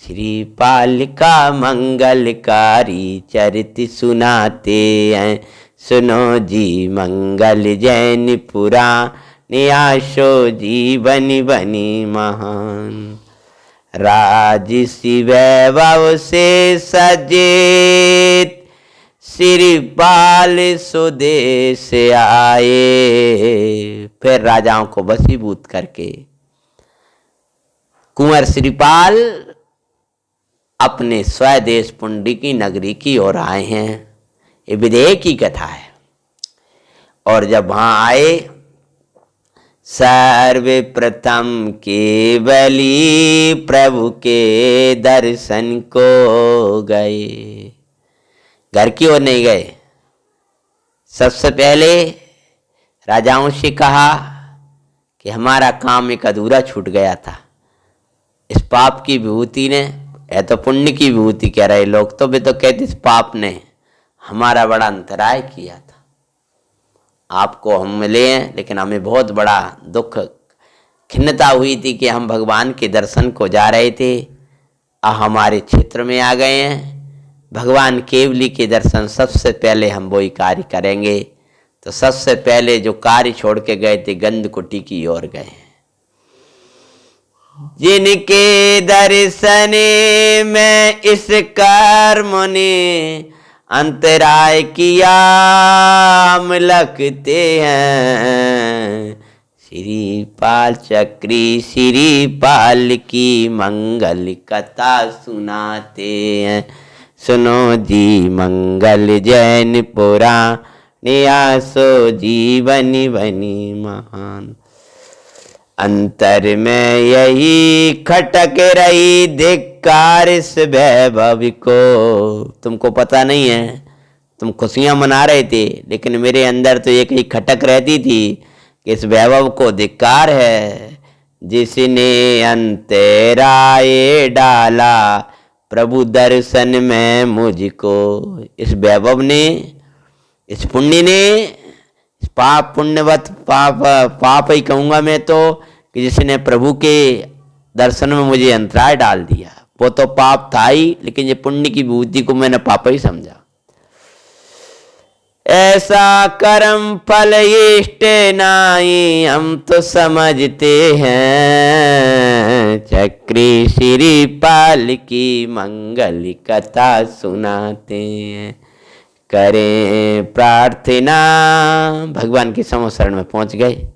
श्रीपाल का मंगलकारी चरित सुनाते हैं। सुनो जी मंगल जैन पुराण, आशो जीवन बनी महान। राजसी वैभव से सजित, श्रीपाल स्वदेश आए। फिर राजाओं को वशीभूत करके कुंवर श्रीपाल अपने स्वदेश पुंडरीकी नगरी की ओर आए हैं। ये विदेह की कथा है। और जब वहां आए, सर्वप्रथम केवली प्रभु के दर्शन को गए। घर की ओर नहीं गए। सबसे पहले राजाओं से कहा कि हमारा काम एक अधूरा छूट गया था। इस पाप की विभूति ने, है तो पुण्य की विभूति कह रहे लोग, तो वे तो कहते इस पाप ने हमारा बड़ा अंतराय किया था। आपको हम मिले हैं, लेकिन हमें बहुत बड़ा दुख, खिन्नता हुई थी कि हम भगवान के दर्शन को जा रहे थे, हमारे क्षेत्र में आ गए हैं। भगवान केवली के दर्शन सबसे पहले हम वही कार्य करेंगे। तो सबसे पहले जो कार्य छोड़ के गए थे, गंधकुटी की ओर गए। जिनके दर्शन में इस कर्म ने अंतराय किया, हम लगते हैं। श्रीपाल चक्री श्रीपाल की मंगल कथा सुनाते हैं। सुनो जी मंगल जैन पुराण, आसो जीवन बनी महान। अंतर में यही खटक रही धिक्कार इस वैभव को। तुमको पता नहीं है, तुम खुशियां मना रहे थे, लेकिन मेरे अंदर तो एक ही खटक रहती थी कि इस वैभव को धिक्कार है। जिसने अंतराय डाला प्रभु दर्शन में मुझको। इस वैभव ने, इस पुण्य ने, इस पाप पुण्यवत पाप ही कहूँगा मैं तो, कि जिसने प्रभु के दर्शन में मुझे अंतराय डाल दिया। वो तो पाप था ही, लेकिन ये पुण्य की विभूति को मैंने पाप ही समझा। ऐसा कर्म फल इष्ट नाई हम तो समझते हैं। चक्री श्रीपाल की मंगल कथा सुनाते हैं। करें प्रार्थना। भगवान के समशरण में पहुंच गए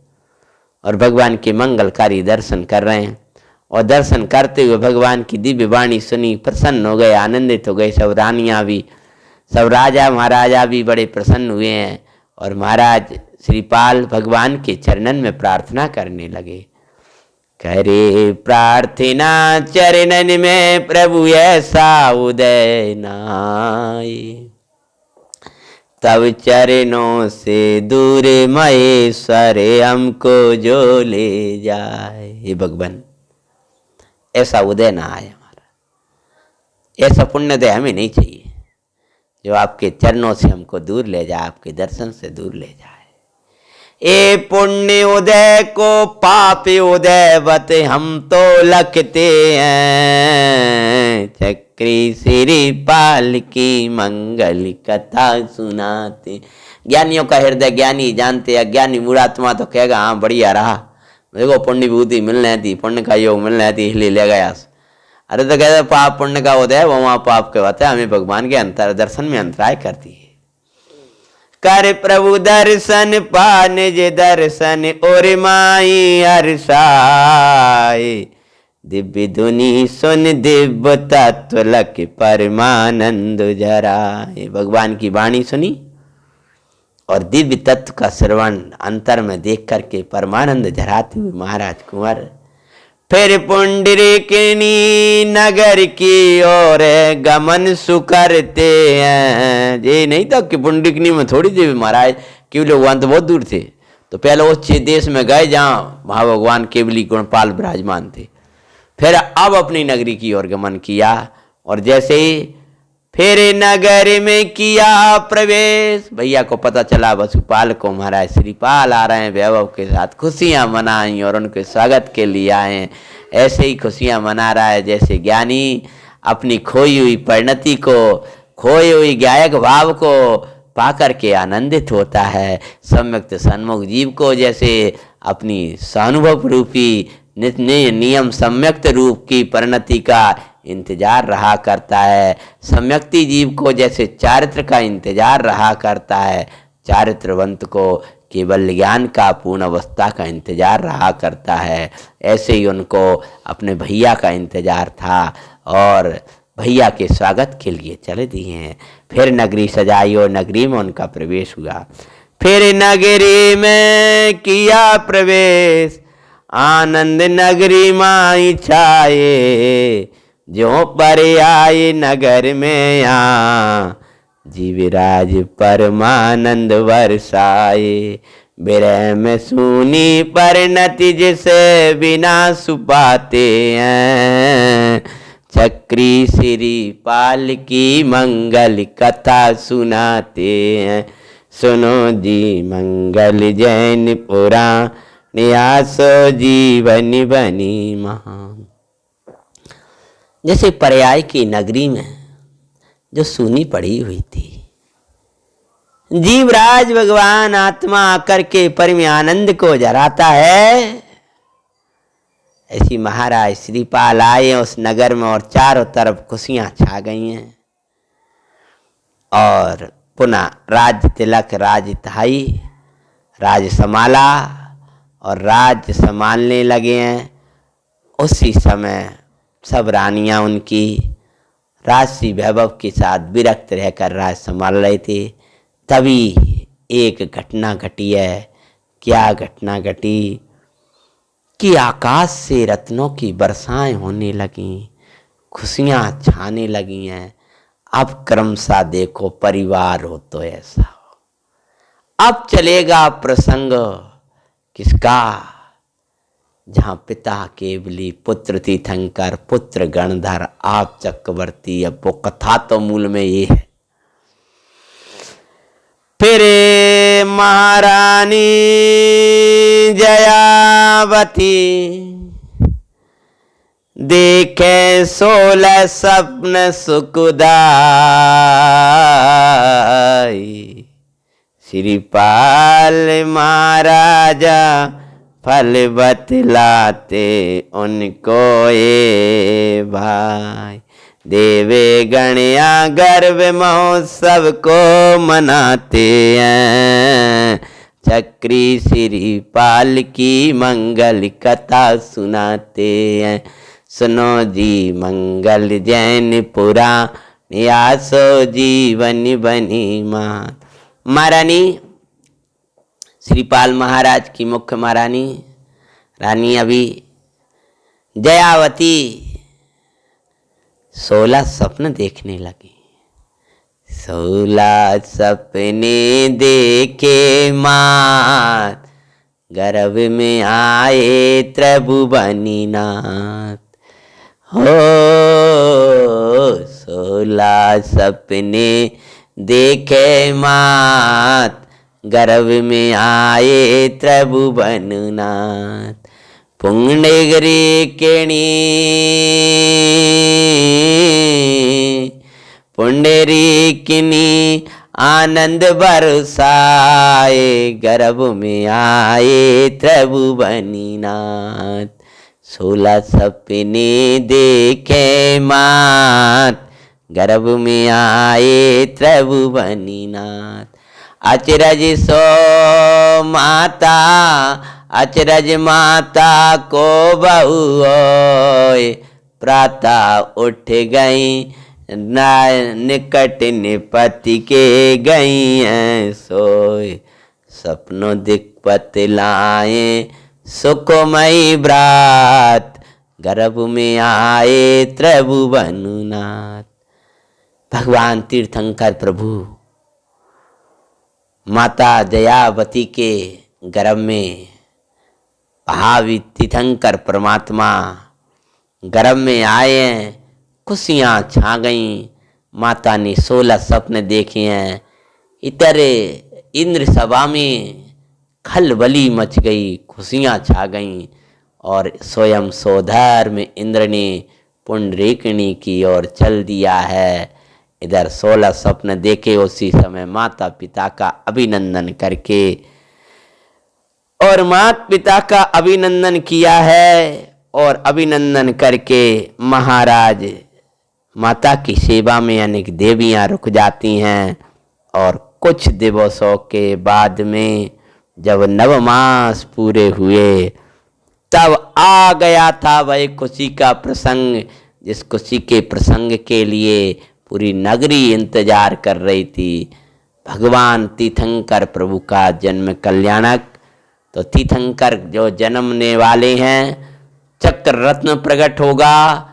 और भगवान के मंगलकारी दर्शन कर रहे हैं। और दर्शन करते हुए भगवान की दिव्य वाणी सुनी, प्रसन्न हो गए, आनंदित हो गए। सब रानियां भी, सब राजा महाराजा भी बड़े प्रसन्न हुए हैं। और महाराज श्रीपाल भगवान के चरणन में प्रार्थना करने लगे। करे प्रार्थना चरणन में प्रभु ऐसा उदय नाय। तब चरणों से दूर महेश्वर हमको जो ले जाए। हे भगवान, ऐसा उदय ना आए हमारा। ऐसा पुण्योदय हमें नहीं चाहिए जो आपके चरणों से हमको दूर ले जाए, आपके दर्शन से दूर ले जाए। ए पुण्य उदय को पाप उदय बत हम तो लखते हैं। चक्री श्रीपाल की मंगल कथा सुनाते। ज्ञानियों का हृदय ज्ञानी जानते, अज्ञानी मूढ़ात्मा तो कहेगा हाँ बढ़िया रहा, देखो पुण्य विभूति मिलने थी, पुण्य का योग मिलने थी, इसलिए ले गया। अरे तो कहते पाप पुण्य का उदय वो वहाँ पाप के होता है, हमें भगवान के अंतर दर्शन में अंतराय करती है। कर प्रभु दर्शन पान जे दर्शन और माई हर्षाए। दिव्य धुनी सुन दिव्य तत्व लख परमानंद जरा। भगवान की वाणी सुनी और दिव्य तत्व का श्रवण अंतर में देख करके परमानंद झराते हुए महाराज कुंवर फिर पुंडरीकिनी नगर की ओर गमन सुकरते हैं। ये नहीं था कि पुंडरीकिनी में थोड़ी देवी महाराज केवल भगवान तो बहुत दूर थे, तो पहले उस देश में गए जहाँ वहाँ भगवान केवली गुणपाल विराजमान थे। फिर अब अपनी नगरी की ओर गमन किया और जैसे ही फिर नगर में किया प्रवेश, भैया को पता चला वसुपाल को महाराज श्रीपाल आ रहे हैं, वैभव के साथ खुशियां मनाई और उनके स्वागत के लिए आए हैं। ऐसे ही खुशियां मना रहा है जैसे ज्ञानी अपनी खोई हुई परिणति को, खोई हुई गायक भाव को पाकर के आनंदित होता है। सम्यक्त सन्मुख जीव को जैसे अपनी स्वानुभव रूपी नियम सम्यक्त रूप की परिणति का इंतजार रहा करता है। सम्यक्ति जीव को जैसे चारित्र का इंतजार रहा करता है, चारित्रवंत को केवल ज्ञान का पूर्ण अवस्था का इंतजार रहा करता है। ऐसे ही उनको अपने भैया का इंतजार था और भैया के स्वागत के लिए चले दिए हैं। फिर नगरी सजाई और नगरी में उनका प्रवेश हुआ। फिर नगरी में किया प्रवेश, आनंद नगरी माई छाए, जो पर आए नगर में यहाँ, जीवराज परमानंद बरसाए। विरह में सुनी परिणति जिसे बिना सुपाते हैं, चक्री श्रीपाल की मंगल कथा सुनाते हैं। सुनो जी मंगल जैन पुराण, न्यासो जीवन बनी महान। जैसे पर्याय की नगरी में जो सूनी पड़ी हुई थी, जीवराज भगवान आत्मा आकर के परम आनंद को जराता है, ऐसी महाराज श्रीपाल आए उस नगर में और चारों तरफ खुशियां छा गई हैं। और पुनः राज्य तिलक, राज थाई, राज संभाला और राज्य संभालने लगे हैं। उसी समय सब रानियां उनकी राजसी वैभव के साथ विरक्त रहकर राज संभाल रहे थे। तभी एक घटना घटी है। क्या घटना घटी कि आकाश से रत्नों की बरसाएं होने लगीं, खुशियां छाने लगी हैं। अब क्रमशः देखो परिवार हो तो ऐसा हो। अब चलेगा प्रसंग किसका, जहां पिता केवली, पुत्र तीर्थंकर, पुत्र गणधर, आप चक्रवर्ती। अब वो कथा तो मूल में ये है। फिर महारानी जयावती देखे 16 सपन सुखदाई, श्रीपाल महाराजा फल बतलाते उनको ये भाई। देवे गणिया गर्व महोत्सव को मनाते हैं, चक्री श्रीपाल की मंगल कथा सुनाते हैं। सुनो जी मंगल जैन पुराण, यासो जीवन बनी मान। महारानी श्रीपाल महाराज की मुख्य महारानी रानी अभी जयावती 16 सपने देखने लगी। 16 सपने देखे मात, गर्भ में आए त्रिभुवनीनाथ। हो 16 सपने देखे मात, गर्भ में आए त्रिभुवननाथ। पुंडरीकिनी पुंडरीकिनी आनंद बरसाए, गर्भ में आए त्रिभुवनीनाथ। 16 सपने देखे मात, गर्भ में आए त्रिभुवनीनाथ। अचरज सो माता अचरज माता को बहू होय, प्रातः उठ गई निकट निपति के गई हैं सोय। सपनों दिक्पत लाए सुखमयी ब्रात, गर्भ में आए त्रिभुवननाथ। भगवान तीर्थंकर प्रभु माता जयावती के गर्भ में भावी तीर्थंकर परमात्मा गर्भ में आए हैं। खुशियाँ छा गईं। माता ने 16 सपने देखे हैं। इतर इंद्र सभा में खलबली मच गई, खुशियाँ छा गईं। और स्वयं सौधर्म इंद्र ने पुंडरीकिणी की ओर चल दिया है। इधर 16 सपने देखे, उसी समय माता पिता का अभिनंदन करके और माता पिता का अभिनंदन किया है। और अभिनंदन करके महाराज माता की सेवा में अनेक देवियां रुक जाती हैं। और कुछ दिवसों के बाद में जब 9 मास पूरे हुए, तब आ गया था वही खुशी का प्रसंग, जिस खुशी के प्रसंग के लिए पूरी नगरी इंतजार कर रही थी। भगवान तीर्थंकर प्रभु का जन्म कल्याणक। तो तीर्थंकर जो जन्मने वाले हैं, चक्र रत्न प्रकट होगा,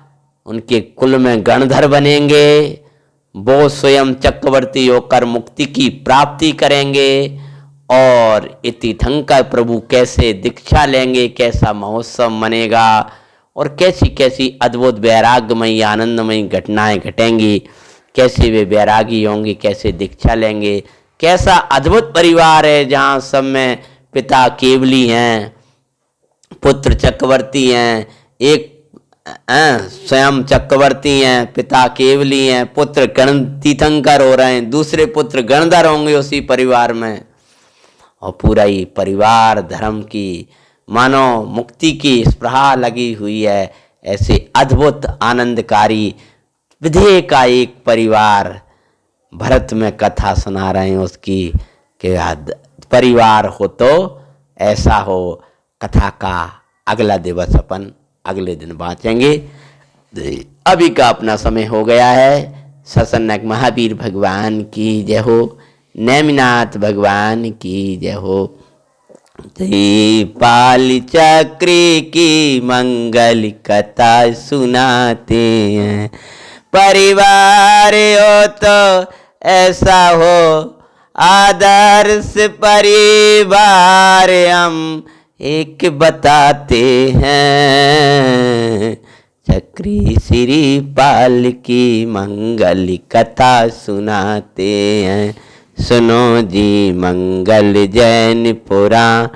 उनके कुल में गणधर बनेंगे। वो स्वयं चक्रवर्ती होकर मुक्ति की प्राप्ति करेंगे। और ये तीर्थंकर प्रभु कैसे दीक्षा लेंगे, कैसा महोत्सव मनेगा और कैसी कैसी अद्भुत वैराग्यमयी आनंदमयी घटनाएं घटेंगी, कैसे वे वैरागी होंगे, कैसे दीक्षा लेंगे। कैसा अद्भुत परिवार है जहाँ सब में पिता केवली हैं, पुत्र चक्रवर्ती हैं। एक स्वयं चक्रवर्ती हैं, पिता केवली हैं, पुत्र गण तीर्थंकर हो रहे हैं, दूसरे पुत्र गणधर होंगे उसी परिवार में। और पूरा ही परिवार धर्म की मानो मुक्ति की स्पृहा लगी हुई है। ऐसे अद्भुत आनंदकारी विधेय का एक परिवार भरत में कथा सुना रहे हैं उसकी, कि परिवार हो तो ऐसा हो। कथा का अगला दिवस अपन अगले दिन बाँचेंगे। अभी का अपना समय हो गया है। ससन्नक महावीर भगवान की जय हो, नेमिनाथ भगवान की जय हो। पाल चक्री की मंगल कथा सुनाते हैं, परिवार हो तो ऐसा हो, आदर्श परिवार हम एक बताते हैं। चक्री श्री पाल की मंगल कथा सुनाते हैं। सुनो जी मंगल जैन पुराण,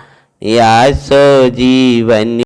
या सो जीवन